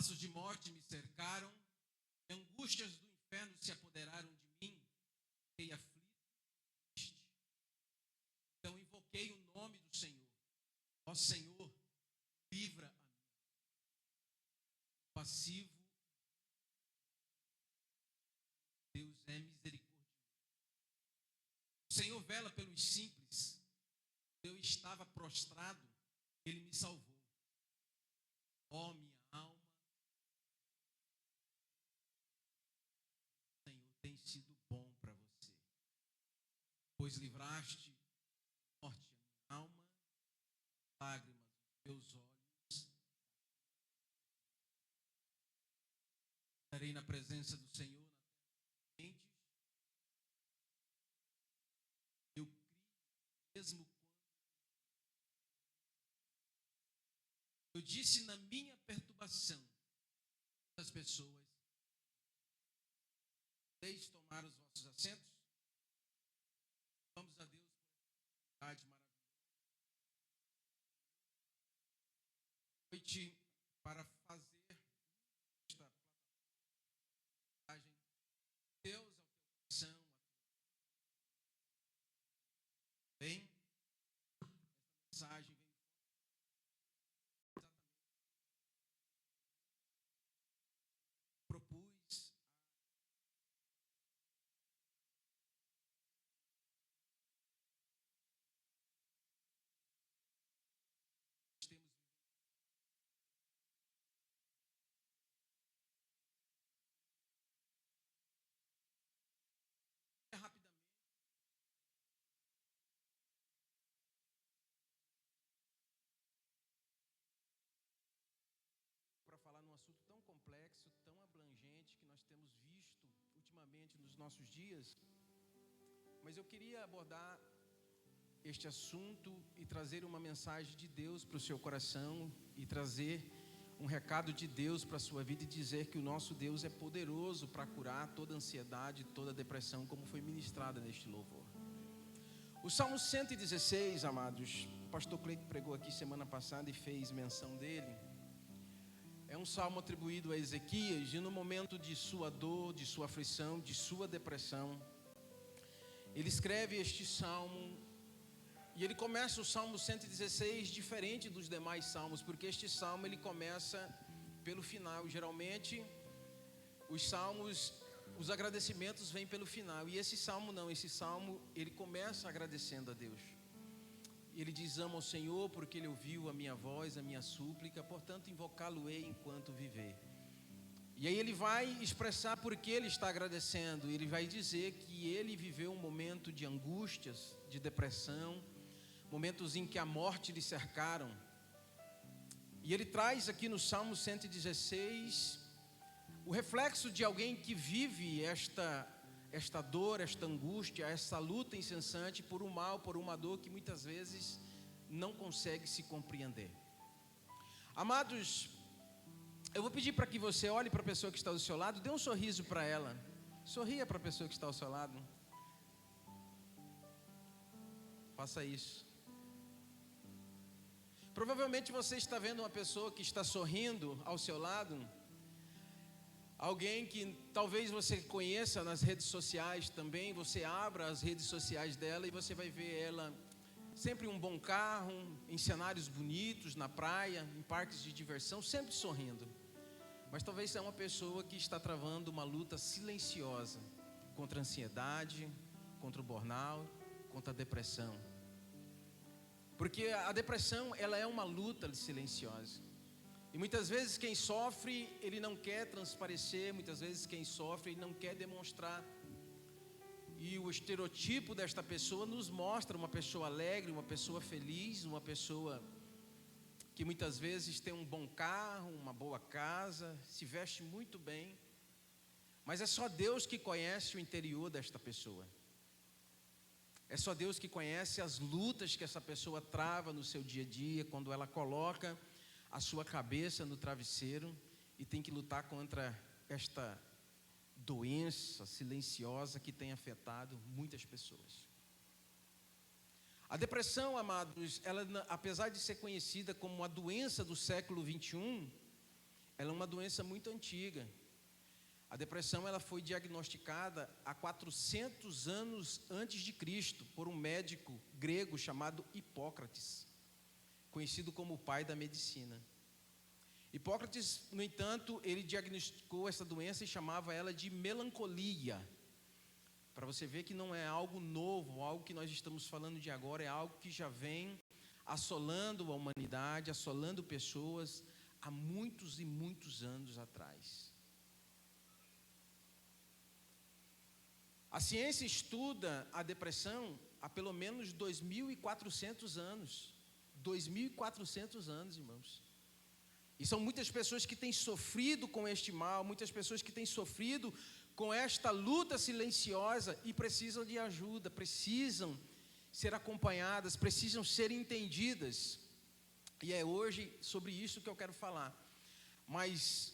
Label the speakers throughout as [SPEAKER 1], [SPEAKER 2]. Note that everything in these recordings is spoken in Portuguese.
[SPEAKER 1] Laços de morte me cercaram, e angústias do inferno se apoderaram de mim. Fiquei aflito e triste. Então invoquei o nome do Senhor. Ó Senhor, livra a mim. Passivo, Deus é misericordioso. O Senhor vela pelos simples. Eu estava prostrado, Ele me salvou. Ó minha alma, o Senhor tem sido bom para você, pois livraste da morte a minha alma, lágrimas dos meus olhos. Estarei na presença do Senhor na terra dos viventes. Eu criei mesmo quando eu disse na minha perturbação das pessoas: deixe tomar os vossos assentos. Vamos a Deus por essa oportunidade maravilhosa. Noite para fazer esta plataforma. Deus ao teu coração. Bem, esta mensagem vem exatamente. Propus temos rapidamente para falar num assunto tão complexo, tão abrangente que nós temos visto ultimamente nos nossos dias. Mas eu queria abordar este assunto e trazer uma mensagem de Deus para o seu coração e trazer um recado de Deus para a sua vida e dizer que o nosso Deus é poderoso para curar toda ansiedade, toda depressão, como foi ministrada neste louvor. O Salmo 116, amados, o pastor Cleiton pregou aqui semana passada e fez menção dele. É um salmo atribuído a Ezequias e no momento de sua dor, de sua aflição, de sua depressão, ele escreve este salmo. E ele começa o Salmo 116 diferente dos demais salmos, porque este salmo ele começa pelo final. Geralmente os salmos, os agradecimentos vêm pelo final, e esse salmo não, esse salmo ele começa agradecendo a Deus. Ele diz: amo ao Senhor porque Ele ouviu a minha voz, a minha súplica, portanto invocá-lo-ei enquanto viver. E aí ele vai expressar por que ele está agradecendo. Ele vai dizer que ele viveu um momento de angústias, de depressão, momentos em que a morte lhe cercaram. E ele traz aqui no Salmo 116 o reflexo de alguém que vive esta dor, esta angústia, essa luta incessante por um mal, por uma dor que muitas vezes não consegue se compreender. Amados, eu vou pedir para que você olhe para a pessoa que está do seu lado, dê um sorriso para ela. Sorria para a pessoa que está ao seu lado. Faça isso. Provavelmente você está vendo uma pessoa que está sorrindo ao seu lado, alguém que talvez você conheça nas redes sociais também. Você abra as redes sociais dela e você vai ver ela sempre um bom carro, em cenários bonitos, na praia, em parques de diversão, sempre sorrindo. Mas talvez seja uma pessoa que está travando uma luta silenciosa contra a ansiedade, contra o burnout, contra a depressão. Porque a depressão, ela é uma luta silenciosa. E muitas vezes quem sofre, ele não quer transparecer. Muitas vezes quem sofre, ele não quer demonstrar. E o estereotipo desta pessoa nos mostra uma pessoa alegre, uma pessoa feliz, uma pessoa que muitas vezes tem um bom carro, uma boa casa, se veste muito bem. Mas é só Deus que conhece o interior desta pessoa. É só Deus que conhece as lutas que essa pessoa trava no seu dia a dia, quando ela coloca a sua cabeça no travesseiro e tem que lutar contra esta doença silenciosa que tem afetado muitas pessoas. A depressão, amados, ela, apesar de ser conhecida como uma doença do século 21, ela é uma doença muito antiga. A depressão ela foi diagnosticada há 400 anos antes de Cristo por um médico grego chamado Hipócrates, conhecido como o pai da medicina. Hipócrates, no entanto, ele diagnosticou essa doença e chamava ela de melancolia. Para você ver que não é algo novo, algo que nós estamos falando de agora, é algo que já vem assolando a humanidade, assolando pessoas há muitos e muitos anos atrás. A ciência estuda a depressão há pelo menos 2.400 anos. 2.400 anos, irmãos. E são muitas pessoas que têm sofrido com este mal, muitas pessoas que têm sofrido com esta luta silenciosa e precisam de ajuda, precisam ser acompanhadas, precisam ser entendidas. E é hoje sobre isso que eu quero falar. Mas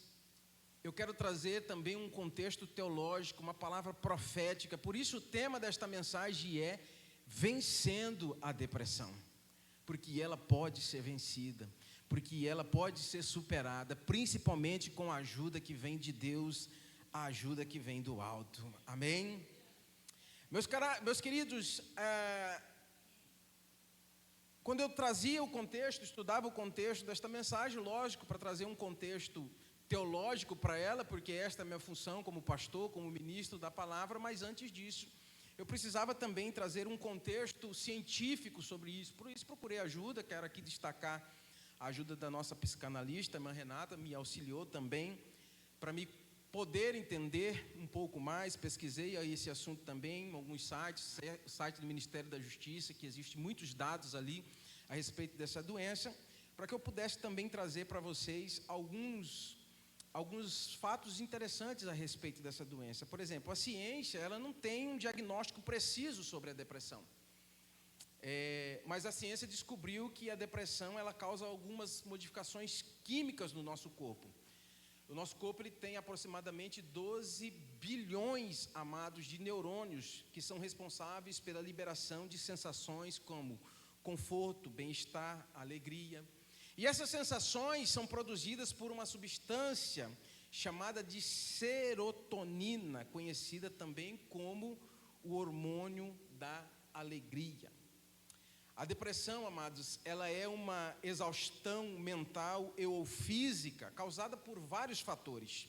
[SPEAKER 1] eu quero trazer também um contexto teológico, uma palavra profética. Por isso o tema desta mensagem é vencendo a depressão. Porque ela pode ser vencida, porque ela pode ser superada, principalmente com a ajuda que vem de Deus, a ajuda que vem do alto. Amém? Meus queridos, quando eu trazia o contexto, estudava o contexto desta mensagem, lógico, para trazer um contexto teológico para ela, porque esta é a minha função como pastor, como ministro da palavra, mas antes disso, eu precisava também trazer um contexto científico sobre isso. Por isso procurei ajuda, quero aqui destacar a ajuda da nossa psicanalista, a irmã Renata, me auxiliou também, para me poder entender um pouco mais. Pesquisei aí esse assunto também em alguns sites, o site do Ministério da Justiça, que existem muitos dados ali a respeito dessa doença, para que eu pudesse também trazer para vocês alguns fatos interessantes a respeito dessa doença. Por exemplo, a ciência ela não tem um diagnóstico preciso sobre a depressão. Mas a ciência descobriu que a depressão ela causa algumas modificações químicas no nosso corpo. O nosso corpo ele tem aproximadamente 12 bilhões, amados, de neurônios que são responsáveis pela liberação de sensações como conforto, bem-estar, alegria. E essas sensações são produzidas por uma substância chamada de serotonina, conhecida também como o hormônio da alegria. A depressão, amados, ela é uma exaustão mental ou física causada por vários fatores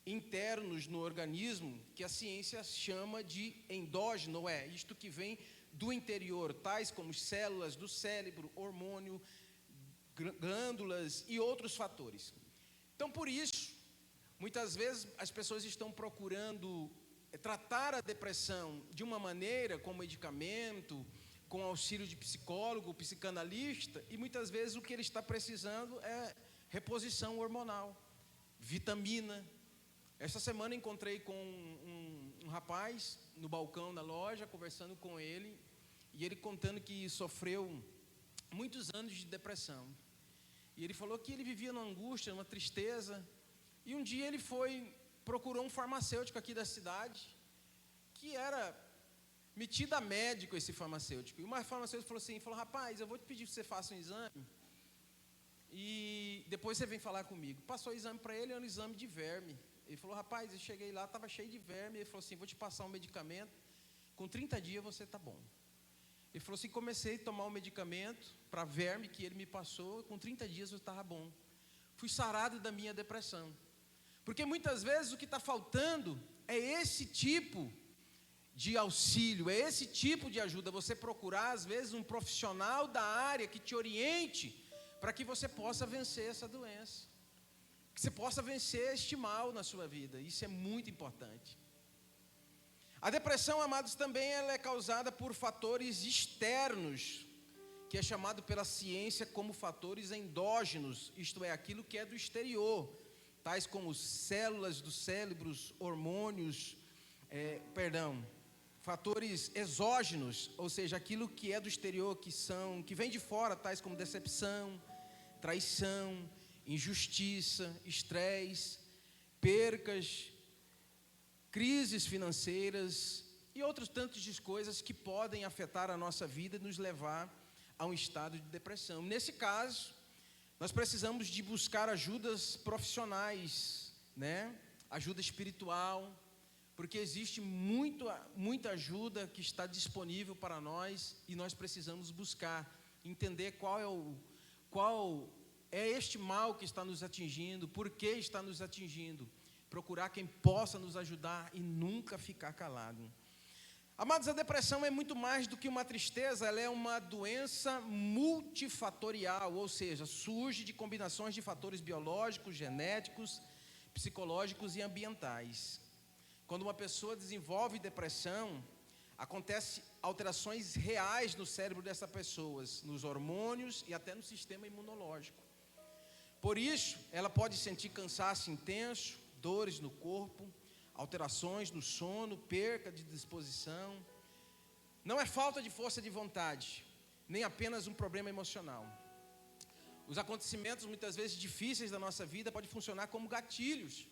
[SPEAKER 1] internos no organismo que a ciência chama de endógeno, isto que vem do interior, tais como células do cérebro, hormônio, glândulas e outros fatores. Então, por isso, muitas vezes as pessoas estão procurando tratar a depressão de uma maneira com medicamento, com auxílio de psicólogo, psicanalista, e muitas vezes o que ele está precisando é reposição hormonal, vitamina. Essa semana encontrei com um rapaz no balcão da loja, conversando com ele, e ele contando que sofreu muitos anos de depressão. E ele falou que ele vivia numa angústia, numa tristeza, e um dia ele procurou um farmacêutico aqui da cidade, que era metido a médico esse farmacêutico. E uma farmacêutica falou: rapaz, eu vou te pedir que você faça um exame, e depois você vem falar comigo. Passou o exame para ele, era um exame de verme. Ele falou: rapaz, eu cheguei lá, estava cheio de verme. Ele falou assim: vou te passar um medicamento, com 30 dias você está bom. Ele falou assim: comecei a tomar um medicamento para verme que ele me passou, com 30 dias eu estava bom. Fui sarado da minha depressão. Porque muitas vezes o que está faltando é esse tipo de auxílio, é esse tipo de ajuda. Você procurar, às vezes, um profissional da área que te oriente para que você possa vencer essa doença, que você possa vencer este mal na sua vida. Isso é muito importante. A depressão, amados, também ela é causada por fatores externos, que é chamado pela ciência como fatores endógenos, isto é, aquilo que é do exterior, tais como células dos cérebros, hormônios, fatores exógenos, ou seja, aquilo que é do exterior, que vem de fora, tais como decepção, traição, injustiça, estresse, percas, crises financeiras e outros tantos de coisas que podem afetar a nossa vida e nos levar a um estado de depressão. Nesse caso, Nós precisamos de buscar ajudas profissionais, né? Ajuda espiritual, porque existe muita ajuda que está disponível para nós e nós precisamos buscar, entender qual é este mal que está nos atingindo, por que está nos atingindo, procurar quem possa nos ajudar e nunca ficar calado. Amados, a depressão é muito mais do que uma tristeza, ela é uma doença multifatorial, ou seja, surge de combinações de fatores biológicos, genéticos, psicológicos e ambientais. Quando uma pessoa desenvolve depressão, acontecem alterações reais no cérebro dessa pessoa, nos hormônios e até no sistema imunológico. Por isso, ela pode sentir cansaço intenso, dores no corpo, alterações no sono, perca de disposição. Não é falta de força de vontade, nem apenas um problema emocional. Os acontecimentos, muitas vezes difíceis da nossa vida, podem funcionar como gatilhos,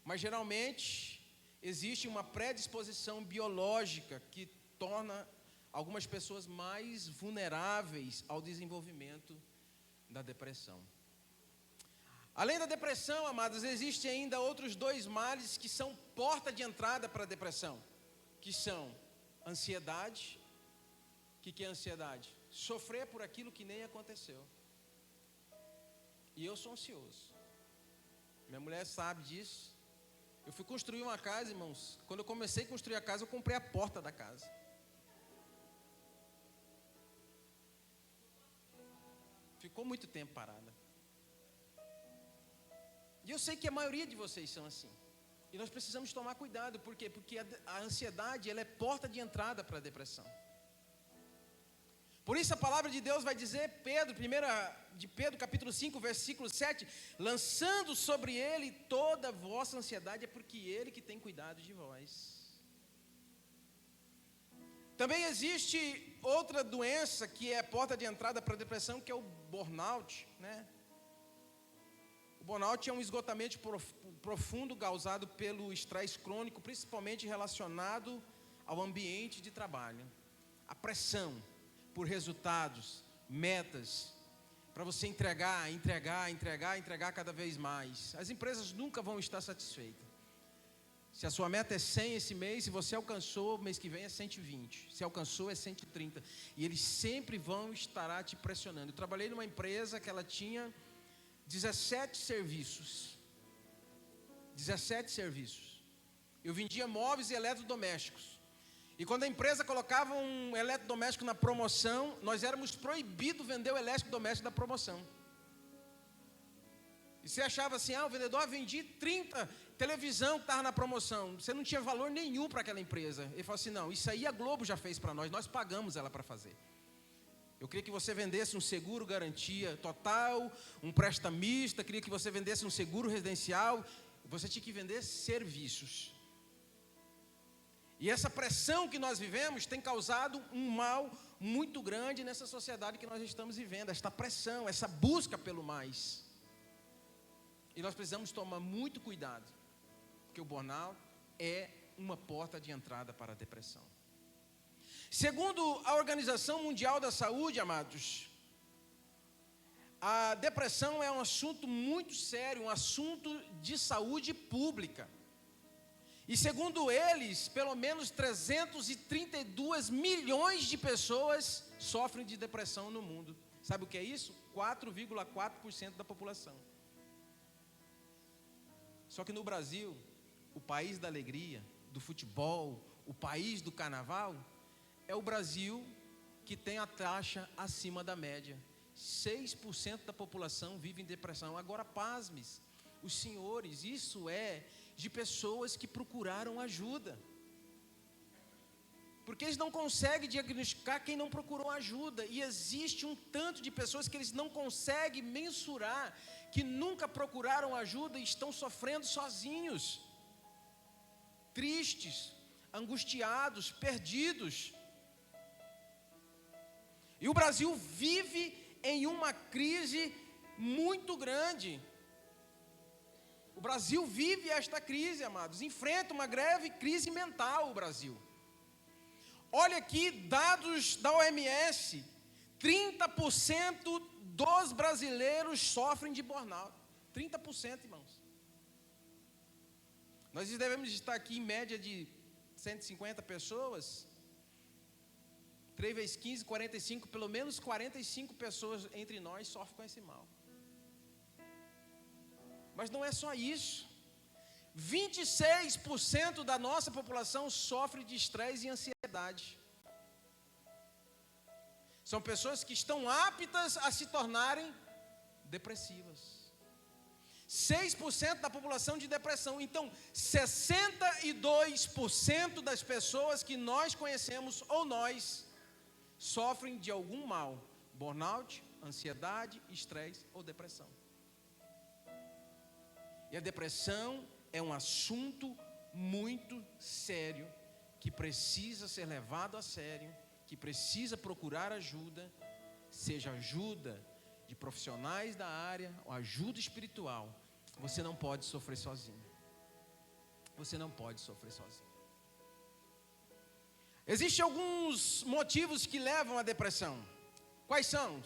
[SPEAKER 1] mas geralmente existe uma predisposição biológica que torna algumas pessoas mais vulneráveis ao desenvolvimento da depressão. Além da depressão, amados, existem ainda outros dois males que são porta de entrada para a depressão, que são ansiedade. O que é ansiedade? Sofrer por aquilo que nem aconteceu. E eu sou ansioso. Minha mulher sabe disso. Eu fui construir uma casa, irmãos. Quando eu comecei a construir a casa, eu comprei a porta da casa. Ficou muito tempo parada. E eu sei que a maioria de vocês são assim. E nós precisamos tomar cuidado. Por quê? Porque a ansiedade, ela é porta de entrada para a depressão. Por isso a palavra de Deus vai dizer, Pedro capítulo 5, versículo 7, lançando sobre ele toda a vossa ansiedade, é porque ele que tem cuidado de vós. Também existe outra doença que é a porta de entrada para a depressão, que é o burnout, né? O burnout é um esgotamento profundo causado pelo estresse crônico, principalmente relacionado ao ambiente de trabalho. A pressão por resultados, metas, para você entregar cada vez mais. As empresas nunca vão estar satisfeitas. Se a sua meta é 100 esse mês, se você alcançou, mês que vem é 120. Se alcançou, é 130. E eles sempre vão estar te pressionando. Eu trabalhei numa empresa que ela tinha 17 serviços. 17 serviços. Eu vendia móveis e eletrodomésticos. E quando a empresa colocava um eletrodoméstico na promoção, nós éramos proibidos de vender o eletrodoméstico da promoção. E você achava assim, o vendedor vendia 30 televisão que estava na promoção. Você não tinha valor nenhum para aquela empresa. Ele falou assim, não, isso aí a Globo já fez para nós pagamos ela para fazer. Eu queria que você vendesse um seguro garantia total, um prestamista, queria que você vendesse um seguro residencial. Você tinha que vender serviços. E essa pressão que nós vivemos tem causado um mal muito grande nessa sociedade que nós estamos vivendo. Esta pressão, essa busca pelo mais. E nós precisamos tomar muito cuidado, porque o burnout é uma porta de entrada para a depressão. Segundo a Organização Mundial da Saúde, amados, a depressão é um assunto muito sério, um assunto de saúde pública. E segundo eles, pelo menos 332 milhões de pessoas sofrem de depressão no mundo. Sabe o que é isso? 4,4% da população. Só que no Brasil, o país da alegria, do futebol, o país do carnaval, é o Brasil que tem a taxa acima da média. 6% da população vive em depressão. Agora, pasmes, os senhores, isso é de pessoas que procuraram ajuda. Porque eles não conseguem diagnosticar quem não procurou ajuda. E existe um tanto de pessoas que eles não conseguem mensurar, que nunca procuraram ajuda e estão sofrendo sozinhos. Tristes, angustiados, perdidos. E o Brasil vive em uma crise muito grande. O Brasil vive esta crise, amados. Enfrenta uma grave crise mental o Brasil. Olha aqui, dados da OMS. 30% dos brasileiros sofrem de burnout. 30%, irmãos. Nós devemos estar aqui em média de 150 pessoas. 3 vezes 15, 45, pelo menos 45 pessoas entre nós sofrem com esse mal. Mas não é só isso. 26% da nossa população sofre de estresse e ansiedade. São pessoas que estão aptas a se tornarem depressivas. 6% da população de depressão. Então, 62% das pessoas que nós conhecemos ou nós sofrem de algum mal. Burnout, ansiedade, estresse ou depressão. E a depressão é um assunto muito sério, que precisa ser levado a sério, que precisa procurar ajuda, seja ajuda de profissionais da área, ou ajuda espiritual. Você não pode sofrer sozinho. Você não pode sofrer sozinho. Existem alguns motivos que levam à depressão. Quais são?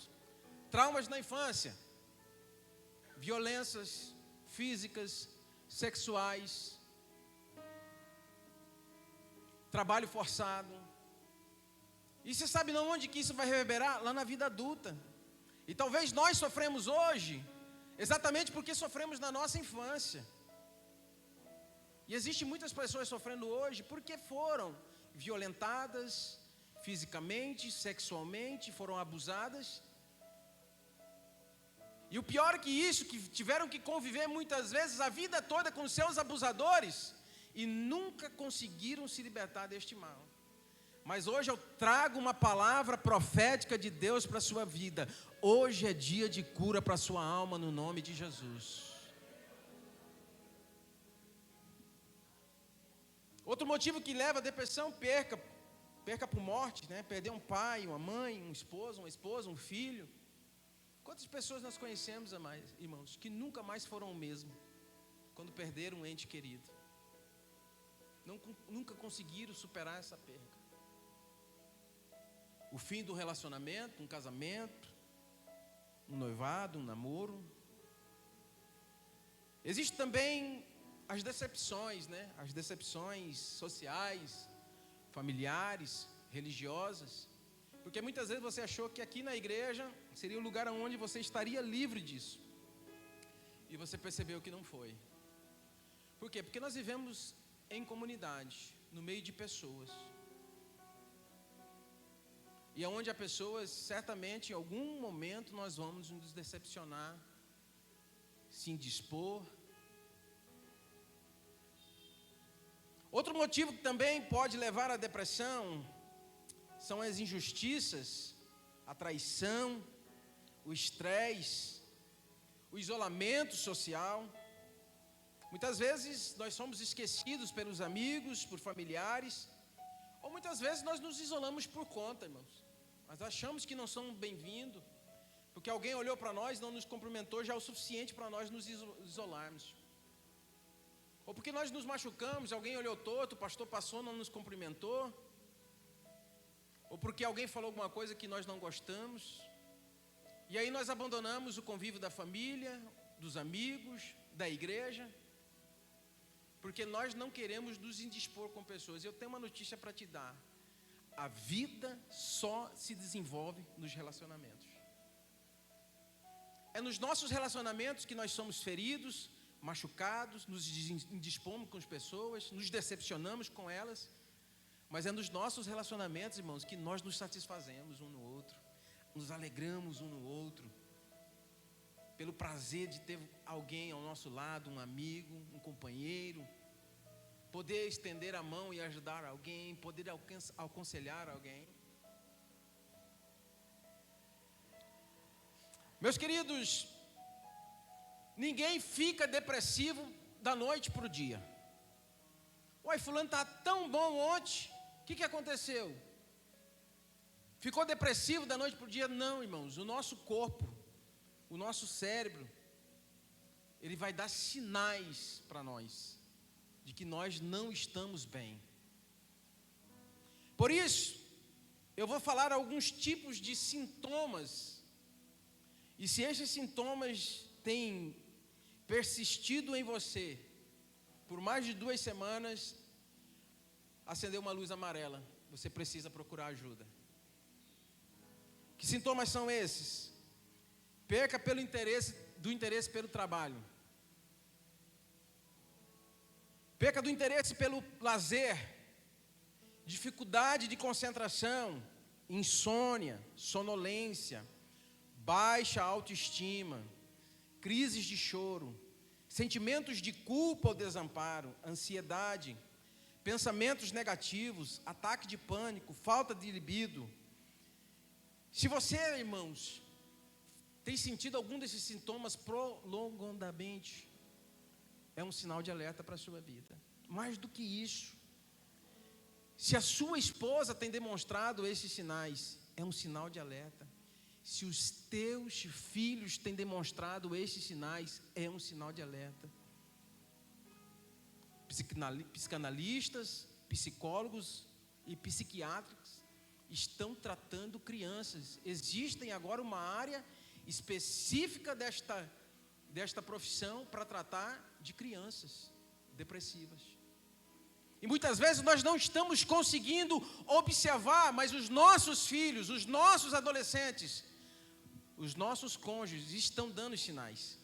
[SPEAKER 1] Traumas na infância, violências físicas, sexuais, trabalho forçado. E você sabe não onde que isso vai reverberar? Lá na vida adulta. E talvez nós sofremos hoje exatamente porque sofremos na nossa infância. E existem muitas pessoas sofrendo hoje porque foram violentadas fisicamente, sexualmente, foram abusadas. E o pior é que isso, que tiveram que conviver muitas vezes a vida toda com seus abusadores e nunca conseguiram se libertar deste mal. Mas hoje eu trago uma palavra profética de Deus para a sua vida. Hoje é dia de cura para a sua alma, no nome de Jesus. Outro motivo que leva à depressão, perca por morte, né? Perder um pai, uma mãe, uma esposa, um filho. Quantas pessoas nós conhecemos, irmãos, que nunca mais foram o mesmo quando perderam um ente querido? Nunca conseguiram superar essa perda. O fim do relacionamento, um casamento, um noivado, um namoro. Existem também as decepções, né? As decepções sociais, familiares, religiosas. Porque muitas vezes você achou que aqui na igreja seria o lugar onde você estaria livre disso. E você percebeu que não foi. Por quê? Porque nós vivemos em comunidade, no meio de pessoas. E onde há pessoas, certamente em algum momento nós vamos nos decepcionar, se indispor. Outro motivo que também pode levar à depressão são as injustiças, a traição, o estresse, o isolamento social. Muitas vezes nós somos esquecidos pelos amigos, por familiares, ou muitas vezes nós nos isolamos por conta, irmãos. Nós achamos que não somos bem-vindos, porque alguém olhou para nós e não nos cumprimentou já o suficiente para nós nos isolarmos. Ou porque nós nos machucamos, alguém olhou torto, o pastor passou, não nos cumprimentou. Ou porque alguém falou alguma coisa que nós não gostamos. E aí nós abandonamos o convívio da família, dos amigos, da igreja, porque nós não queremos nos indispor com pessoas. Eu tenho uma notícia para te dar. A vida só se desenvolve nos relacionamentos. É nos nossos relacionamentos que nós somos feridos, machucados, nos indispomos com as pessoas, nos decepcionamos com elas. Mas é nos nossos relacionamentos, irmãos, que nós nos satisfazemos um no outro, nos alegramos um no outro, pelo prazer de ter alguém ao nosso lado, um amigo, um companheiro, poder estender a mão e ajudar alguém, poder aconselhar alguém. Meus queridos, ninguém fica depressivo da noite para o dia. Uai, fulano está tão bom ontem, o que aconteceu? Ficou depressivo da noite para o dia? Não, irmãos, o nosso corpo, o nosso cérebro, ele vai dar sinais para nós, de que nós não estamos bem. Por isso, eu vou falar alguns tipos de sintomas, E se esses sintomas têm persistido em você por mais de 2 semanas, acendeu uma luz amarela, você precisa procurar ajuda. Que sintomas são esses? Perca do interesse pelo trabalho. Perca do interesse pelo lazer. Dificuldade de concentração, insônia, sonolência, baixa autoestima, crises de choro, sentimentos de culpa ou desamparo, ansiedade, pensamentos negativos, ataque de pânico, falta de libido. Se você, irmãos, tem sentido algum desses sintomas prolongadamente, é um sinal de alerta para a sua vida. Mais do que isso, se a sua esposa tem demonstrado esses sinais, é um sinal de alerta. Se os teus filhos têm demonstrado esses sinais, é um sinal de alerta. Psicanalistas, psicólogos e psiquiatras estão tratando crianças. Existe agora uma área específica desta profissão para tratar de crianças depressivas. E muitas vezes nós não estamos conseguindo observar, mas os nossos filhos, os nossos adolescentes, os nossos cônjuges estão dando sinais.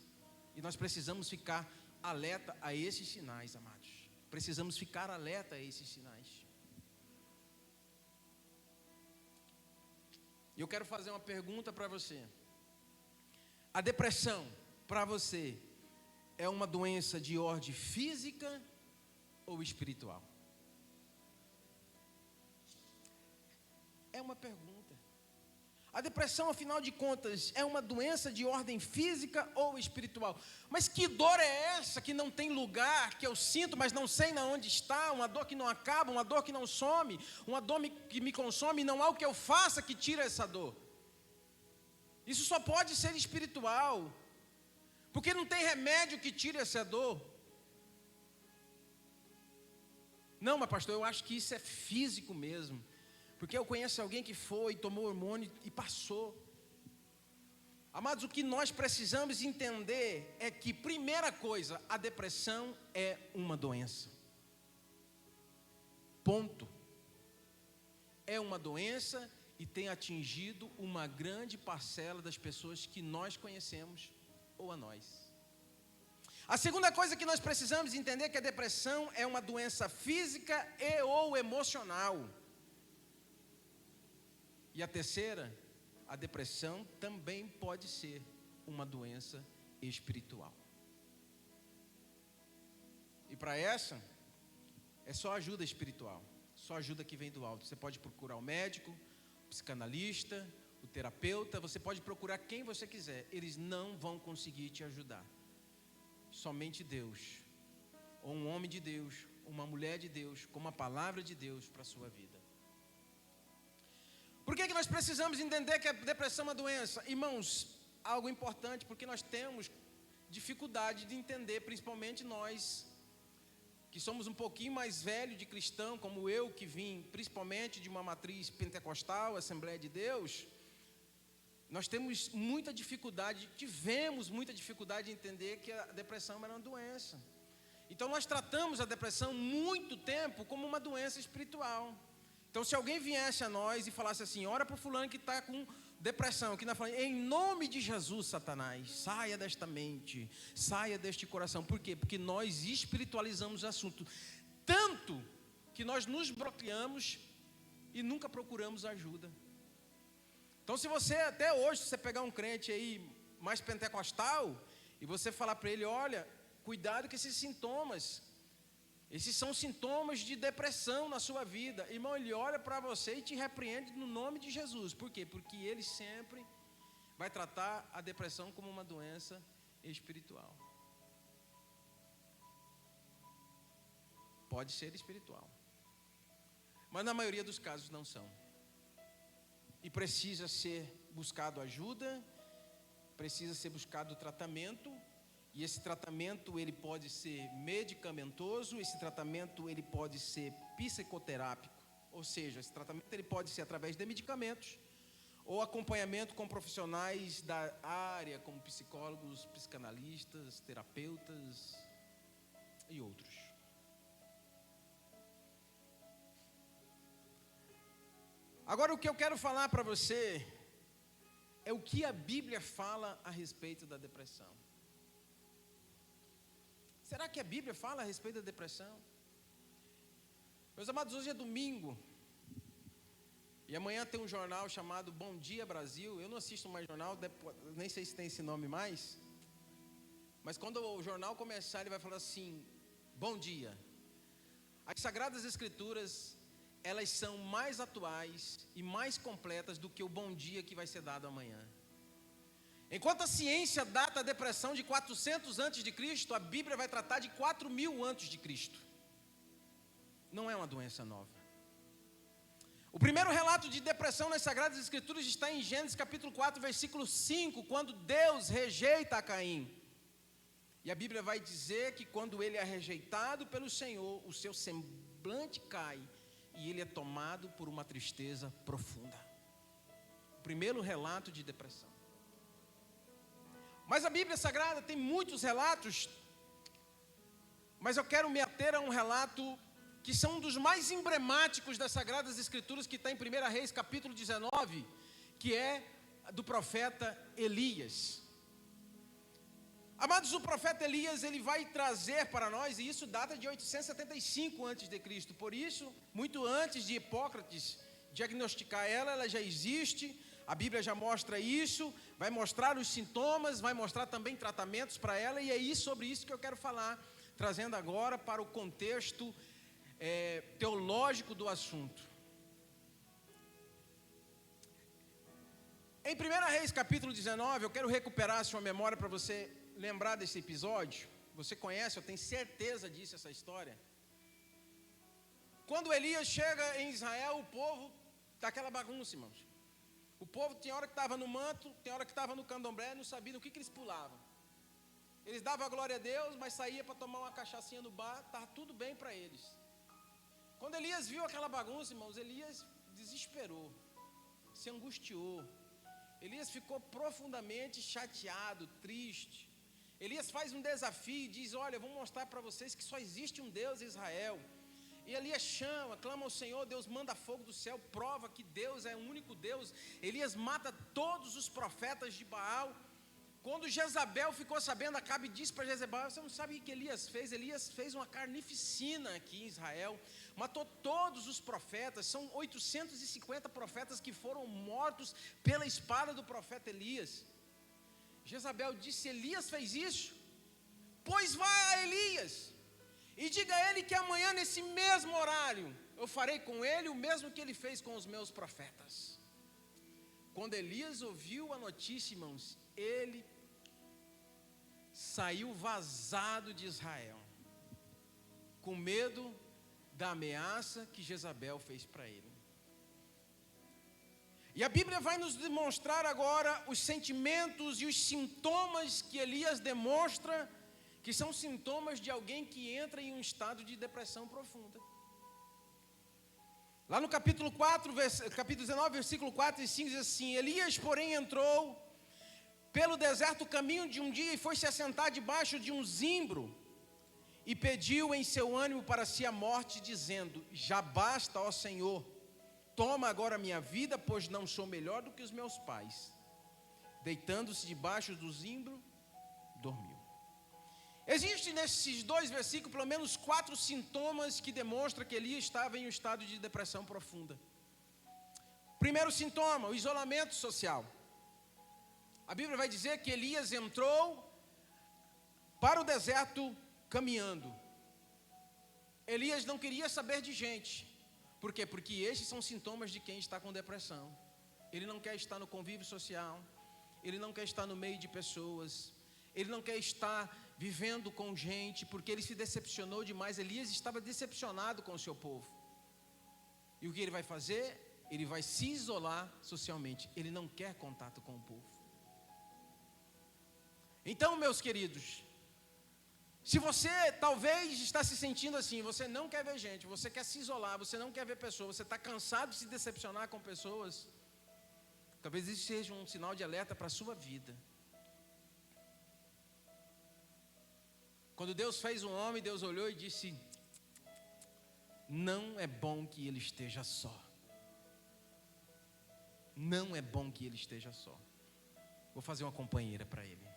[SPEAKER 1] E nós precisamos ficar alerta a esses sinais, amados. Precisamos ficar alerta a esses sinais. E eu quero fazer uma pergunta para você. A depressão, para você, é uma doença de ordem física ou espiritual? É uma pergunta. A depressão, afinal de contas, é uma doença de ordem física ou espiritual? Mas que dor é essa que não tem lugar, que eu sinto, mas não sei onde está, uma dor que não acaba, uma dor que não some, uma dor que me consome e não há o que eu faça que tire essa dor? Isso só pode ser espiritual, porque não tem remédio que tire essa dor. Não, mas pastor, eu acho que isso é físico mesmo, porque eu conheço alguém que foi, tomou hormônio e passou. Amados, o que nós precisamos entender é que, primeira coisa, a depressão é uma doença. Ponto. É uma doença e tem atingido uma grande parcela das pessoas que nós conhecemos ou a nós. A segunda coisa que nós precisamos entender é que a depressão é uma doença física e ou emocional. E a terceira, a depressão também pode ser uma doença espiritual. E para essa, é só ajuda espiritual, só ajuda que vem do alto. Você pode procurar o médico, o psicanalista, o terapeuta, você pode procurar quem você quiser, eles não vão conseguir te ajudar. Somente Deus, ou um homem de Deus, uma mulher de Deus, com uma palavra de Deus para a sua vida. Por que nós precisamos entender que a depressão é uma doença? Irmãos, algo importante, porque nós temos dificuldade de entender, principalmente nós, que somos um pouquinho mais velhos de cristão, como eu, que vim principalmente de uma matriz pentecostal, Assembleia de Deus. Nós tivemos muita dificuldade de entender que a depressão era uma doença. Então nós tratamos a depressão muito tempo como uma doença espiritual. Então se alguém viesse a nós e falasse assim, ora para o fulano que está com depressão, que nós falamos, em nome de Jesus, Satanás, saia desta mente, saia deste coração. Por quê? Porque nós espiritualizamos o assunto, tanto que nós nos bloqueamos e nunca procuramos ajuda. Então se você, até hoje, se você pegar um crente aí mais pentecostal, e você falar para ele, olha, cuidado com esses sintomas, esses são sintomas de depressão na sua vida, irmão, ele olha para você e te repreende no nome de Jesus. Por quê? Porque ele sempre vai tratar a depressão como uma doença espiritual. Pode ser espiritual, mas na maioria dos casos não são. E precisa ser buscado ajuda, precisa ser buscado tratamento. E esse tratamento ele pode ser medicamentoso, esse tratamento ele pode ser psicoterápico, ou seja, esse tratamento ele pode ser através de medicamentos, ou acompanhamento com profissionais da área, como psicólogos, psicanalistas, terapeutas e outros. Agora, o que eu quero falar para você é o que a Bíblia fala a respeito da depressão. Será que a Bíblia fala a respeito da depressão? Meus amados, hoje é domingo. E amanhã tem um jornal chamado Bom Dia Brasil. Eu não assisto mais jornal, nem sei se tem esse nome mais. Mas quando o jornal começar, ele vai falar assim: bom dia. As Sagradas Escrituras, elas são mais atuais e mais completas do que o bom dia que vai ser dado amanhã. Enquanto a ciência data a depressão de 400 antes de Cristo, a Bíblia vai tratar de 4.000 antes de Cristo. Não é uma doença nova. O primeiro relato de depressão nas Sagradas Escrituras está em Gênesis capítulo 4, versículo 5, quando Deus rejeita a Caim. E a Bíblia vai dizer que quando ele é rejeitado pelo Senhor, o seu semblante cai e ele é tomado por uma tristeza profunda. O primeiro relato de depressão. Mas a Bíblia Sagrada tem muitos relatos, mas eu quero me ater a um relato que são um dos mais emblemáticos das Sagradas Escrituras, que está em 1 Reis, capítulo 19, que é do profeta Elias. Amados, o profeta Elias, ele vai trazer para nós, e isso data de 875 a.C., por isso, muito antes de Hipócrates diagnosticar ela já existe, a Bíblia já mostra isso, vai mostrar os sintomas, vai mostrar também tratamentos para ela, e é sobre isso que eu quero falar, trazendo agora para o contexto teológico do assunto. Em 1 Reis capítulo 19, eu quero recuperar a sua memória para você lembrar desse episódio. Você conhece, eu tenho certeza disso, essa história. Quando Elias chega em Israel, o povo está aquela bagunça, irmãos. O povo tinha hora que estava no manto, tem hora que estava no candomblé, não sabia no que eles pulavam. Eles davam a glória a Deus, mas saía para tomar uma cachaçinha no bar, estava tudo bem para eles. Quando Elias viu aquela bagunça, irmãos, Elias desesperou, se angustiou. Elias ficou profundamente chateado, triste. Elias faz um desafio e diz: olha, eu vou mostrar para vocês que só existe um Deus em Israel. E Elias chama, clama ao Senhor, Deus manda fogo do céu, prova que Deus é o único Deus. Elias mata todos os profetas de Baal. Quando Jezabel ficou sabendo, Acabe disse para Jezabel: você não sabe o que Elias fez? Elias fez uma carnificina aqui em Israel, matou todos os profetas, são 850 profetas que foram mortos pela espada do profeta Elias. Jezabel disse: Elias fez isso? Pois vá a Elias e diga a ele que amanhã nesse mesmo horário eu farei com ele o mesmo que ele fez com os meus profetas. Quando Elias ouviu a notícia, irmãos, ele saiu vazado de Israel, com medo da ameaça que Jezabel fez para ele. E a Bíblia vai nos demonstrar agora os sentimentos e os sintomas que Elias demonstra, que são sintomas de alguém que entra em um estado de depressão profunda. Lá no capítulo 19, versículo 4 e 5 diz assim: Elias, porém, entrou pelo deserto caminho de um dia e foi se assentar debaixo de um zimbro e pediu em seu ânimo para si a morte, dizendo: já basta, ó Senhor, toma agora a minha vida, pois não sou melhor do que os meus pais. Deitando-se debaixo do zimbro, dormiu. Existem nesses dois versículos pelo menos 4 sintomas que demonstram que Elias estava em um estado de depressão profunda. Primeiro sintoma, o isolamento social. A Bíblia vai dizer que Elias entrou para o deserto caminhando. Elias não queria saber de gente. Por quê? Porque esses são sintomas de quem está com depressão. Ele não quer estar no convívio social, ele não quer estar no meio de pessoas, ele não quer estar vivendo com gente, porque ele se decepcionou demais. Elias estava decepcionado com o seu povo. E o que ele vai fazer? Ele vai se isolar socialmente. Ele não quer contato com o povo. Então, meus queridos, se você talvez está se sentindo assim, você não quer ver gente, você quer se isolar, você não quer ver pessoas, você está cansado de se decepcionar com pessoas, Talvez isso seja um sinal de alerta para a sua vida. Quando Deus fez um homem, Deus olhou e disse: não é bom que ele esteja só. Não é bom que ele esteja só. Vou fazer uma companheira para ele.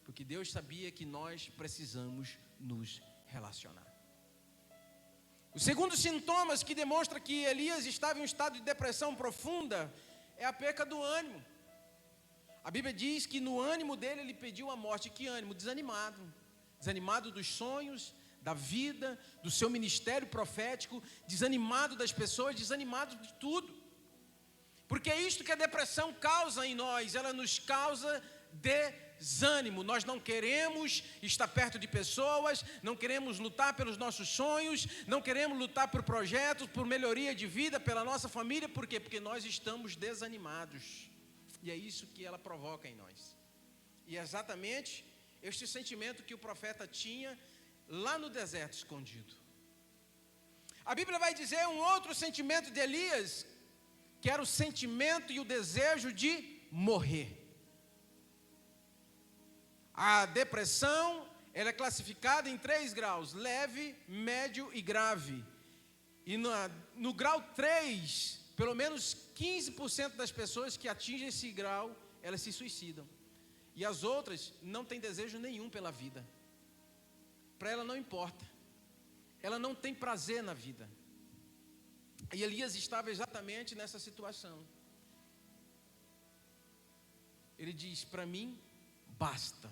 [SPEAKER 1] Porque Deus sabia que nós precisamos nos relacionar. O segundo sintomas que demonstra que Elias estava em um estado de depressão profunda é a perca do ânimo. A Bíblia diz que no ânimo dele ele pediu a morte. Que ânimo? Desanimado. Desanimado dos sonhos, da vida, do seu ministério profético, desanimado das pessoas, desanimado de tudo. Porque é isto que a depressão causa em nós, ela nos causa desânimo. Nós não queremos estar perto de pessoas, não queremos lutar pelos nossos sonhos, não queremos lutar por projetos, por melhoria de vida, pela nossa família. Por quê? Porque nós estamos desanimados. E é isso que ela provoca em nós. E é exatamente este sentimento que o profeta tinha lá no deserto escondido. A Bíblia vai dizer um outro sentimento de Elias, que era o sentimento e o desejo de morrer. A depressão, ela é classificada em 3 graus: leve, médio e grave. E no grau 3, pelo menos 15% das pessoas que atingem esse grau, elas se suicidam. E as outras não têm desejo nenhum pela vida. Para ela não importa. Ela não tem prazer na vida. E Elias estava exatamente nessa situação. Ele diz: para mim, basta.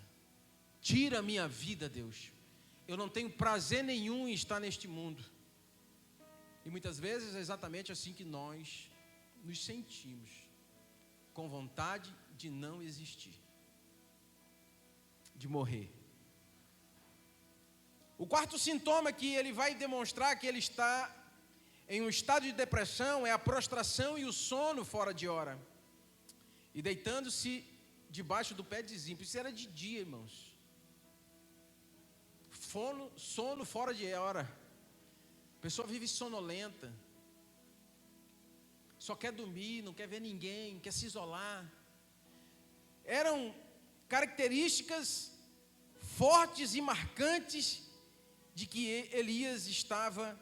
[SPEAKER 1] Tira a minha vida, Deus. Eu não tenho prazer nenhum em estar neste mundo. E muitas vezes é exatamente assim que nós nos sentimos, com vontade de não existir, de morrer. O quarto sintoma que ele vai demonstrar que ele está em um estado de depressão é a prostração e o sono fora de hora. E deitando-se debaixo do pé de ímpio. Isso era de dia, irmãos. Sono fora de hora. A pessoa vive sonolenta. Só quer dormir, não quer ver ninguém, quer se isolar. Eram características fortes e marcantes de que Elias estava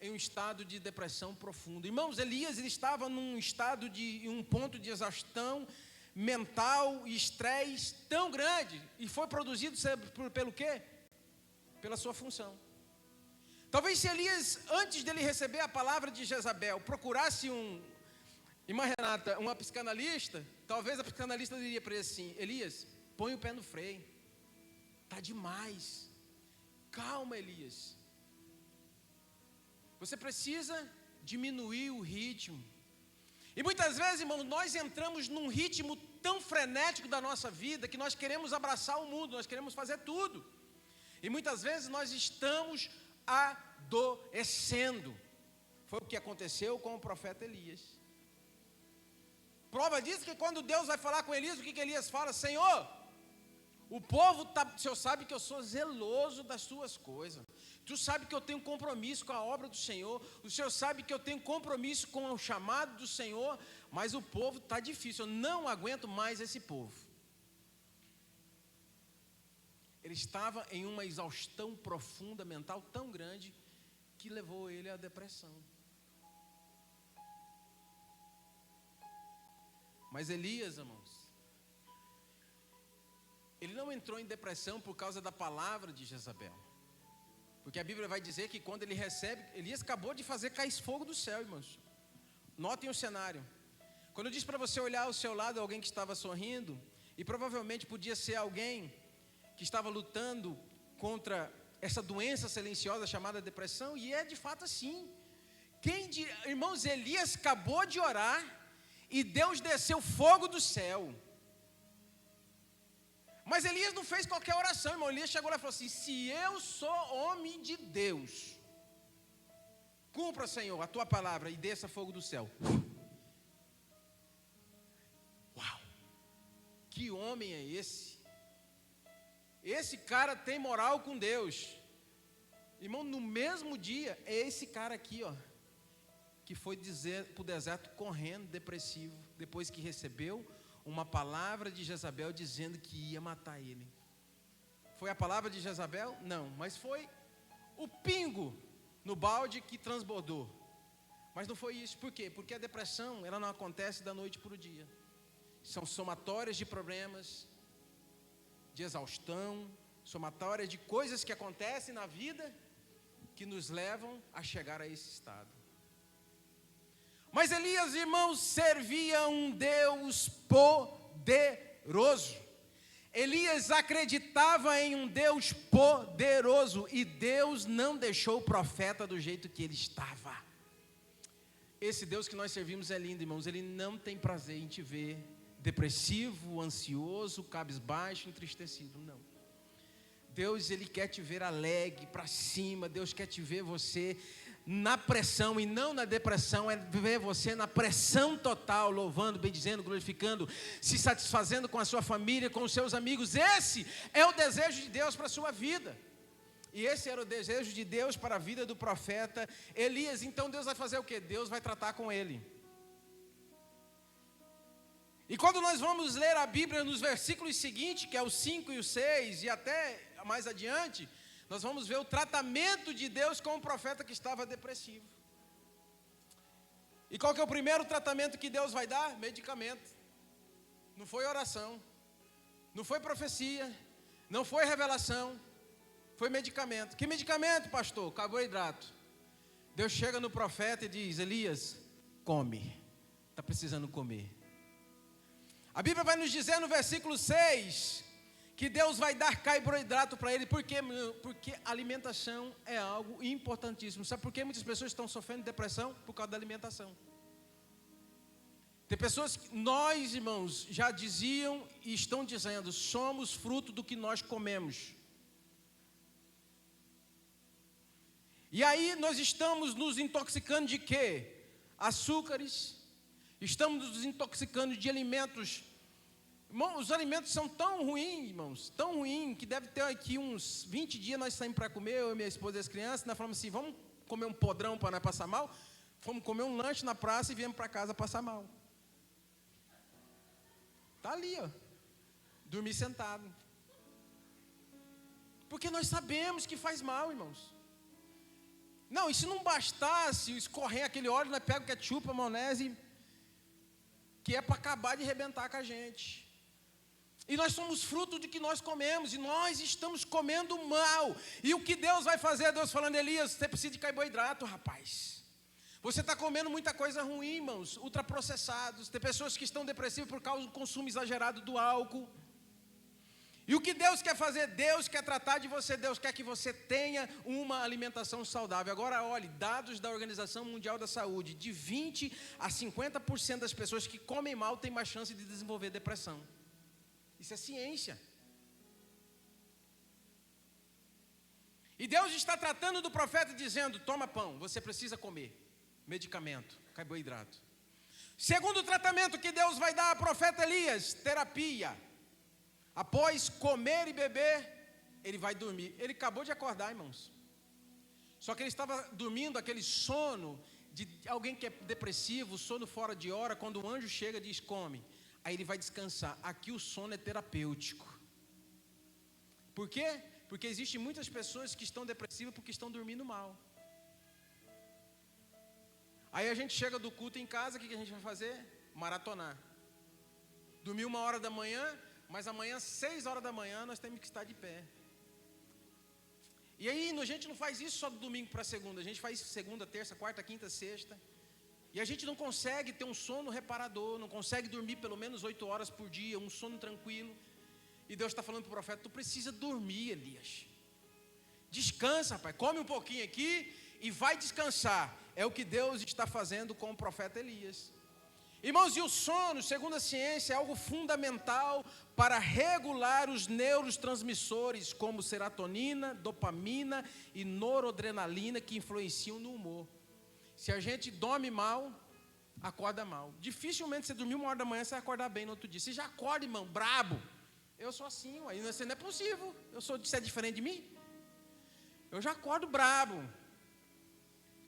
[SPEAKER 1] em um estado de depressão profunda. Irmãos, Elias ele estava num estado um ponto de exaustão mental e estresse tão grande, e foi produzido pelo quê? Pela sua função. Talvez se Elias, antes dele receber a palavra de Jezabel, procurasse irmã Renata, uma psicanalista, talvez a psicanalista diria para ele assim: Elias, põe o pé no freio, está demais, calma, Elias, você precisa diminuir o ritmo. E muitas vezes, irmão, nós entramos num ritmo tão frenético da nossa vida, que nós queremos abraçar o mundo, nós queremos fazer tudo, e muitas vezes nós estamos adoecendo. Foi o que aconteceu com o profeta Elias. Prova disso que quando Deus vai falar com Elias, o que Elias fala? Senhor, o povo o Senhor sabe que eu sou zeloso das suas coisas. Tu sabe que eu tenho compromisso com a obra do Senhor. O Senhor sabe que eu tenho compromisso com o chamado do Senhor. Mas o povo está difícil, eu não aguento mais esse povo. Ele estava em uma exaustão profunda mental tão grande que levou ele à depressão. Mas Elias, irmãos, ele não entrou em depressão por causa da palavra de Jezabel. Porque a Bíblia vai dizer que quando ele recebe, Elias acabou de fazer cair fogo do céu, irmãos. Notem o cenário. Quando eu disse para você olhar ao seu lado alguém que estava sorrindo, e provavelmente podia ser alguém que estava lutando contra essa doença silenciosa chamada depressão, e é de fato assim. Irmãos, Elias acabou de orar e Deus desceu fogo do céu. Mas Elias não fez qualquer oração, irmão. Elias chegou lá e falou assim: se eu sou homem de Deus, cumpra, Senhor, a tua palavra e desça fogo do céu. Uau! Que homem é esse? Esse cara tem moral com Deus. Irmão, no mesmo dia, é esse cara aqui, ó, que foi para o deserto correndo, depressivo, depois que recebeu uma palavra de Jezabel dizendo que ia matar ele. Foi a palavra de Jezabel? Não, mas foi o pingo no balde que transbordou. Mas não foi isso, por quê? Porque a depressão, ela não acontece da noite para o dia. São somatórias de problemas, de exaustão, somatórias de coisas que acontecem na vida que nos levam a chegar a esse estado. Mas Elias, irmãos, servia um Deus poderoso. Elias acreditava em um Deus poderoso e Deus não deixou o profeta do jeito que ele estava. Esse Deus que nós servimos é lindo, irmãos. Ele não tem prazer em te ver depressivo, ansioso, cabisbaixo, entristecido, não. Deus, Ele quer te ver alegre, para cima. Deus quer te ver você na pressão e não na depressão. É ver você na pressão total, louvando, bendizendo, glorificando, se satisfazendo com a sua família, com os seus amigos. Esse é o desejo de Deus para a sua vida. E esse era o desejo de Deus para a vida do profeta Elias. Então Deus vai fazer o quê? Deus vai tratar com ele. E quando nós vamos ler a Bíblia nos versículos seguintes, que é o 5 e o 6, e até mais adiante, nós vamos ver o tratamento de Deus com o profeta que estava depressivo. E qual que é o primeiro tratamento que Deus vai dar? Medicamento. Não foi oração, não foi profecia, não foi revelação, foi medicamento. Que medicamento, pastor? Carboidrato. Deus chega no profeta e diz: Elias, come, está precisando comer. A Bíblia vai nos dizer no versículo 6 que Deus vai dar carboidrato para ele. Por quê? Porque alimentação é algo importantíssimo. Sabe por que muitas pessoas estão sofrendo depressão? Por causa da alimentação. Tem pessoas que nós, irmãos, já diziam e estão dizendo: somos fruto do que nós comemos. E aí nós estamos nos intoxicando de quê? Açúcares. Estamos nos intoxicando de alimentos. Irmão, os alimentos são tão ruins, irmãos, tão ruins, que deve ter aqui uns 20 dias nós saímos para comer, eu, minha esposa e as crianças, nós falamos assim: vamos comer um podrão para não passar mal? Fomos comer um lanche na praça e viemos para casa passar mal. Está ali, ó, dormir sentado. Porque nós sabemos que faz mal, irmãos. Não, e se não bastasse escorrer aquele óleo, nós pegamos ketchup, a maionese, que é para acabar de arrebentar com a gente. E nós somos fruto de que nós comemos, e nós estamos comendo mal. E o que Deus vai fazer? Deus falando: Elias, você precisa de carboidrato, rapaz. Você está comendo muita coisa ruim, irmãos, ultraprocessados. Tem pessoas que estão depressivas por causa do consumo exagerado do álcool. E o que Deus quer fazer? Deus quer tratar de você, Deus quer que você tenha uma alimentação saudável. Agora olhe, dados da Organização Mundial da Saúde, de 20% a 50% das pessoas que comem mal têm mais chance de desenvolver depressão. Isso é ciência. E Deus está tratando do profeta dizendo: toma pão, você precisa comer. Medicamento, carboidrato. Segundo tratamento que Deus vai dar ao profeta Elias: terapia. Após comer e beber, ele vai dormir. Ele acabou de acordar, irmãos. Só que ele estava dormindo aquele sono de alguém que é depressivo, sono fora de hora. Quando o anjo chega, diz: come. Aí ele vai descansar. Aqui o sono é terapêutico. Por quê? Porque existem muitas pessoas que estão depressivas porque estão dormindo mal. Aí a gente chega do culto em casa, o que a gente vai fazer? Maratonar. Dormir 1h da manhã, mas amanhã, 6h da manhã, nós temos que estar de pé. E aí, a gente não faz isso só do domingo para segunda. A gente faz segunda, terça, quarta, quinta, sexta. E a gente não consegue ter um sono reparador, não consegue dormir pelo menos 8 horas por dia, um sono tranquilo. E Deus está falando para o profeta: tu precisa dormir, Elias. Descansa, rapaz, come um pouquinho aqui e vai descansar. É o que Deus está fazendo com o profeta Elias. Irmãos, e o sono, segundo a ciência, é algo fundamental para regular os neurotransmissores como serotonina, dopamina e noradrenalina, que influenciam no humor. Se a gente dorme mal, acorda mal. Dificilmente você dormir 1h da manhã, você vai acordar bem no outro dia. Você já acorda, irmão, brabo. Eu sou assim, ué, isso não é possível. Você é diferente de mim? Eu já acordo brabo.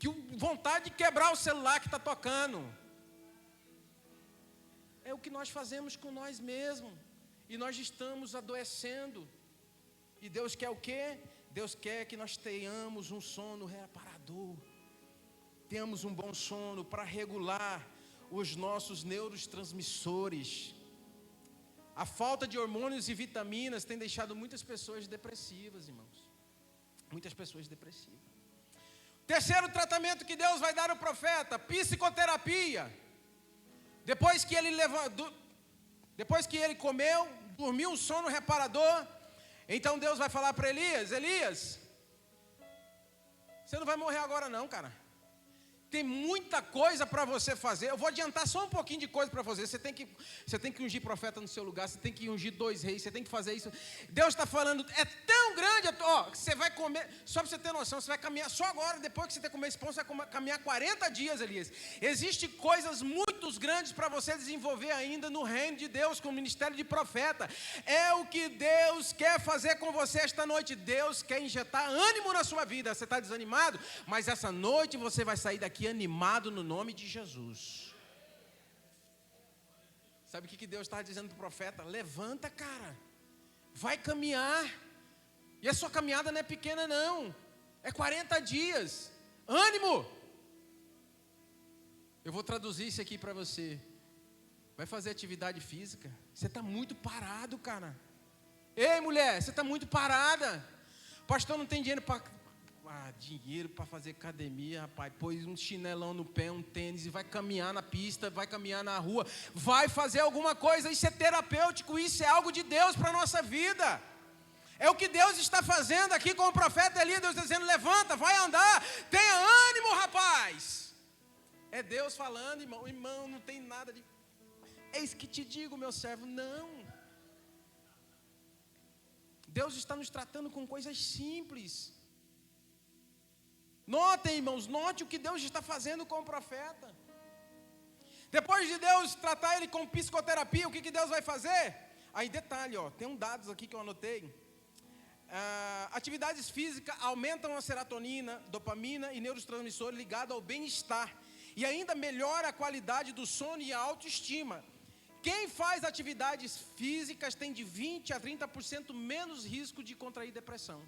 [SPEAKER 1] que vontade de quebrar o celular que está tocando. É o que nós fazemos com nós mesmos. E nós estamos adoecendo. E Deus quer o quê? Deus quer que nós tenhamos um sono reparador. Tenhamos um bom sono para regular os nossos neurotransmissores. A falta de hormônios e vitaminas tem deixado muitas pessoas depressivas, irmãos. Muitas pessoas depressivas. Terceiro tratamento que Deus vai dar ao profeta: psicoterapia. Depois que ele comeu, dormiu um sono reparador, então Deus vai falar para Elias: Elias, você não vai morrer agora não, cara. Tem muita coisa para você fazer. Eu vou adiantar só um pouquinho de coisa para você. Você tem que ungir profeta no seu lugar. Você tem que ungir 2 reis. Você tem que fazer isso. Deus está falando, é tão grande, ó, que você vai comer. Só para você ter noção, você vai caminhar só agora, depois que você ter comer esse pão, você vai caminhar 40 dias, Elias. Existem coisas muito grandes para você desenvolver ainda no reino de Deus, com o ministério de profeta. É o que Deus quer fazer com você esta noite. Deus quer injetar ânimo na sua vida. Você está desanimado? Mas essa noite você vai sair daqui animado no nome de Jesus. Sabe o que Deus está dizendo para o profeta? Levanta, cara, vai caminhar. E a sua caminhada não é pequena não, é 40 dias. Ânimo. Eu vou traduzir isso aqui para você. Vai fazer atividade física. Você está muito parado, cara. Ei, mulher, você está muito parada. Pastor, não tem dinheiro para fazer academia, rapaz. Pôs um chinelão no pé, um tênis e vai caminhar na pista, vai caminhar na rua, vai fazer alguma coisa. Isso é terapêutico, isso é algo de Deus para a nossa vida. É o que Deus está fazendo aqui com o profeta Elias. Deus está dizendo: levanta, vai andar, tenha ânimo, rapaz. É Deus falando, irmão. Irmão, não tem nada de... Eis que te digo, meu servo, não. Deus está nos tratando com coisas simples. Notem, irmãos, note o que Deus está fazendo com o profeta. Depois de Deus tratar ele com psicoterapia, o que Deus vai fazer? Aí detalhe, ó, tem dados aqui que eu anotei. Atividades físicas aumentam a serotonina, dopamina e neurotransmissores ligados ao bem-estar. E ainda melhora a qualidade do sono e a autoestima. Quem faz atividades físicas tem de 20% a 30% menos risco de contrair depressão.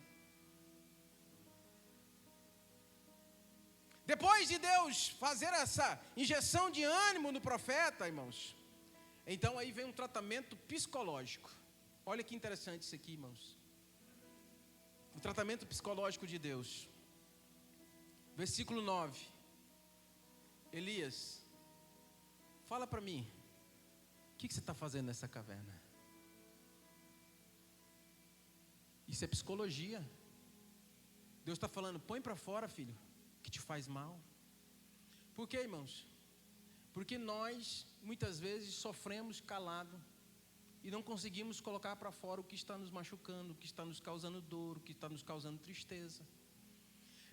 [SPEAKER 1] Depois de Deus fazer essa injeção de ânimo no profeta, irmãos, então aí vem um tratamento psicológico. Olha que interessante isso aqui, irmãos. O tratamento psicológico de Deus. Versículo 9. Elias, fala para mim, o que você está fazendo nessa caverna? Isso é psicologia. Deus está falando, põe para fora, filho, que te faz mal. Por quê, irmãos? Porque nós, muitas vezes, sofremos calado e não conseguimos colocar para fora o que está nos machucando, o que está nos causando dor, o que está nos causando tristeza.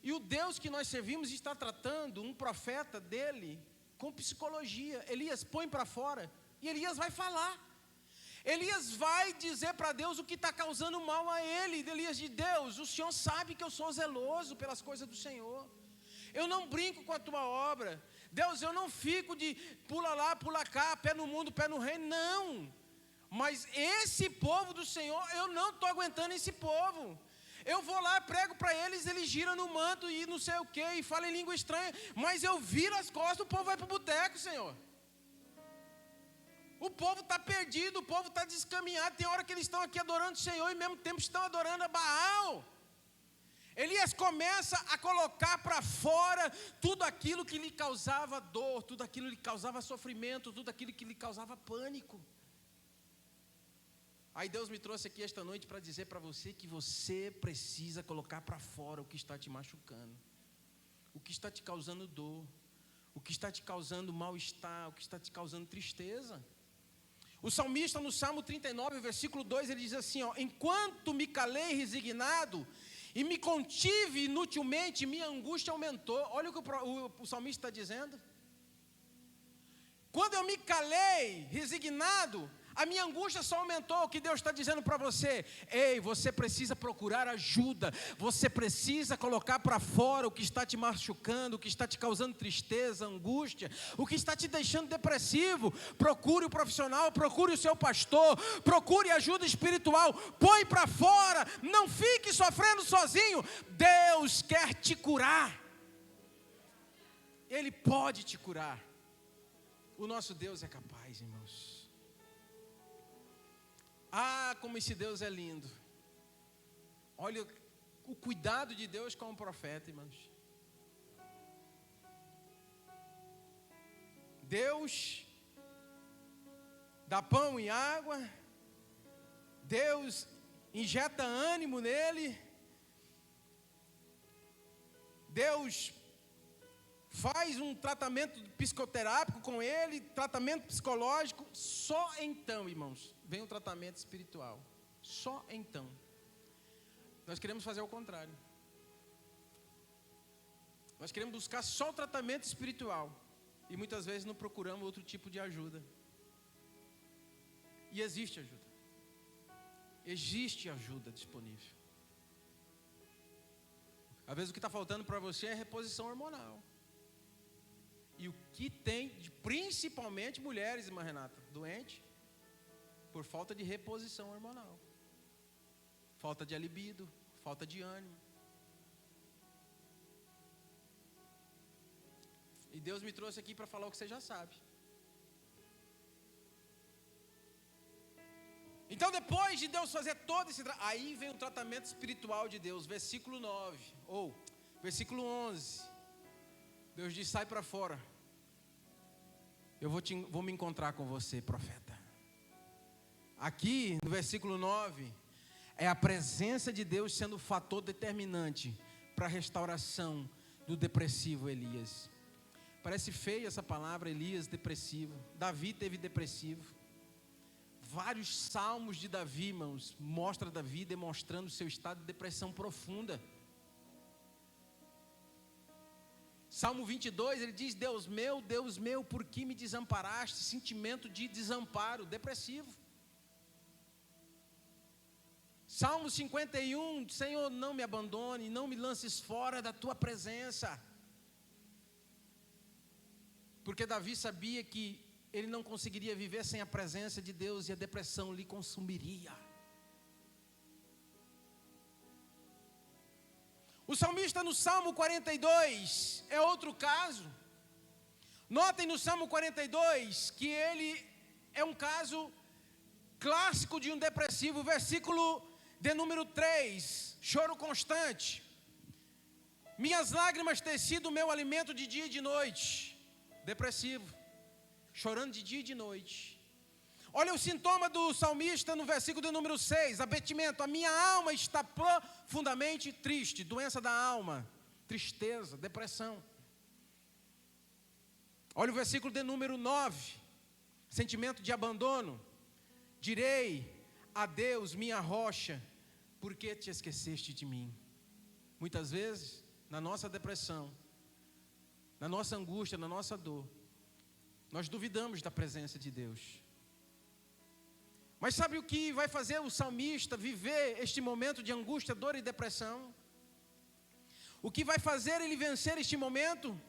[SPEAKER 1] E o Deus que nós servimos está tratando um profeta dele com psicologia. Elias, põe para fora. E Elias vai falar. Elias vai dizer para Deus o que está causando mal a ele. Elias diz: Deus, o Senhor sabe que eu sou zeloso pelas coisas do Senhor. Eu não brinco com a tua obra. Deus, eu não fico de pula lá, pula cá, pé no mundo, pé no reino. Não. Mas esse povo do Senhor, eu não estou aguentando esse povo. Eu vou lá, prego para eles, eles giram no manto e não sei o que, e falam em língua estranha. Mas eu viro as costas, o povo vai para o boteco, Senhor. O povo está perdido, o povo está descaminhado. Tem hora que eles estão aqui adorando o Senhor e ao mesmo tempo estão adorando a Baal. Elias começa a colocar para fora tudo aquilo que lhe causava dor, tudo aquilo que lhe causava sofrimento, tudo aquilo que lhe causava pânico. Aí Deus me trouxe aqui esta noite para dizer para você que você precisa colocar para fora o que está te machucando, o que está te causando dor, o que está te causando mal-estar, o que está te causando tristeza. O salmista no Salmo 39, versículo 2, ele diz assim, ó: enquanto me calei resignado e me contive inutilmente, minha angústia aumentou. Olha o que o salmista está dizendo. Quando eu me calei resignado, A minha angústia só aumentou. O que Deus está dizendo para você? Ei, você precisa procurar ajuda. Você precisa colocar para fora o que está te machucando, o que está te causando tristeza, angústia, o que está te deixando depressivo. Procure o profissional, procure o seu pastor, procure ajuda espiritual. Põe para fora. Não fique sofrendo sozinho. Deus quer te curar. Ele pode te curar. O nosso Deus é capaz, irmãos. Ah, como esse Deus é lindo. Olha o cuidado de Deus com o profeta, irmãos. Deus dá pão e água. Deus injeta ânimo nele. Deus faz um tratamento psicoterápico com ele, tratamento psicológico. Só então, irmãos, vem o tratamento espiritual. Só então. Nós queremos fazer o contrário. Nós queremos buscar só o tratamento espiritual. E muitas vezes não procuramos outro tipo de ajuda. E existe ajuda. Existe ajuda disponível. Às vezes o que está faltando para você é reposição hormonal. E o que tem, principalmente mulheres, irmã Renata, doente, por falta de reposição hormonal. Falta de libido, falta de ânimo. E Deus me trouxe aqui para falar o que você já sabe. Então depois de Deus fazer todo esse aí vem o tratamento espiritual de Deus, versículo 9, ou versículo 11. Deus diz, sai para fora. Eu vou me encontrar com você, profeta. Aqui no versículo 9, é a presença de Deus sendo o fator determinante para a restauração do depressivo Elias. Parece feia essa palavra, Elias, depressivo. Davi teve depressivo. Vários salmos de Davi, irmãos, mostra Davi demonstrando seu estado de depressão profunda. Salmo 22, ele diz, Deus meu, por que me desamparaste? Sentimento de desamparo, depressivo. Salmo 51, Senhor, não me abandone, não me lances fora da tua presença. Porque Davi sabia que ele não conseguiria viver sem a presença de Deus e a depressão lhe consumiria. O salmista no Salmo 42 é outro caso. Notem no Salmo 42 que ele é um caso clássico de um depressivo. Versículo de número 3, choro constante. Minhas lágrimas têm sido o meu alimento de dia e de noite. Depressivo, chorando de dia e de noite. Olha o sintoma do salmista no versículo de número 6, abatimento. A minha alma está profundamente triste, doença da alma, tristeza, depressão. Olha o versículo de número 9, sentimento de abandono. Direi a Deus, minha rocha, por que te esqueceste de mim? Muitas vezes, na nossa depressão, na nossa angústia, na nossa dor, nós duvidamos da presença de Deus. Mas sabe o que vai fazer o salmista viver este momento de angústia, dor e depressão? O que vai fazer ele vencer este momento?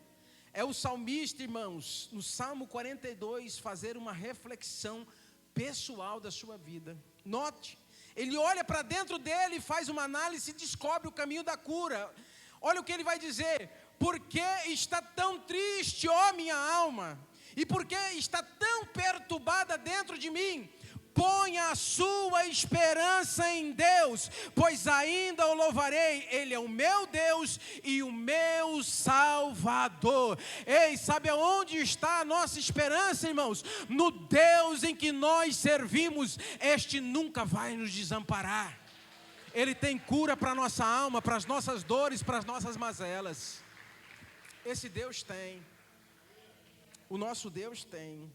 [SPEAKER 1] É o salmista, irmãos, no Salmo 42, fazer uma reflexão pessoal da sua vida. Note, ele olha para dentro dele, faz uma análise e descobre o caminho da cura. Olha o que ele vai dizer: por que está tão triste, ó minha alma? E por que está tão perturbada dentro de mim? Ponha a sua esperança em Deus, pois ainda o louvarei. Ele é o meu Deus e o meu Salvador. Ei, sabe aonde está a nossa esperança, irmãos? No Deus em que nós servimos. Este nunca vai nos desamparar. Ele tem cura para a nossa alma, para as nossas dores, para as nossas mazelas. Esse Deus tem. O nosso Deus tem.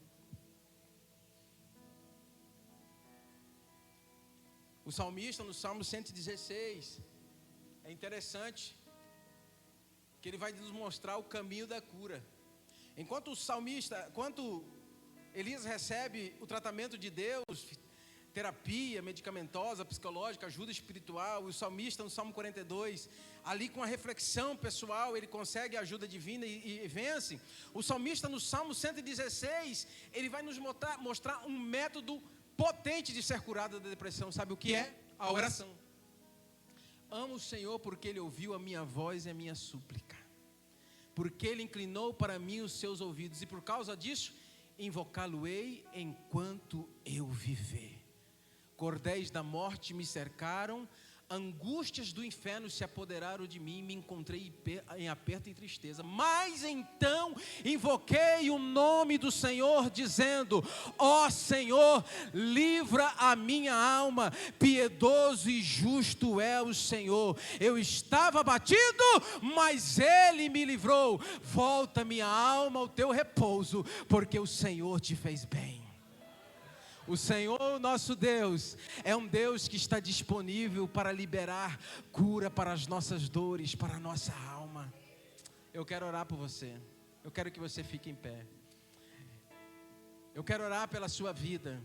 [SPEAKER 1] O salmista no Salmo 116, é interessante que ele vai nos mostrar o caminho da cura. Enquanto Elias recebe o tratamento de Deus, terapia medicamentosa, psicológica, ajuda espiritual. O salmista no Salmo 42, ali com a reflexão pessoal, ele consegue a ajuda divina e vence. O salmista no Salmo 116, ele vai nos mostrar um método potente de ser curado da depressão. Sabe o que é? A oração. Amo o Senhor porque Ele ouviu a minha voz e a minha súplica, porque Ele inclinou para mim os seus ouvidos, e por causa disso invocá-lo-ei enquanto eu viver. Cordéis da morte me cercaram, angústias do inferno se apoderaram de mim, me encontrei em aperto e tristeza. Mas então invoquei o nome do Senhor, dizendo: ó Senhor, livra a minha alma, piedoso e justo é o Senhor. Eu estava abatido, mas Ele me livrou. Volta minha alma ao teu repouso, porque o Senhor te fez bem. O Senhor, nosso Deus, é um Deus que está disponível para liberar cura para as nossas dores, para a nossa alma. Eu quero orar por você. Eu quero que você fique em pé. Eu quero orar pela sua vida.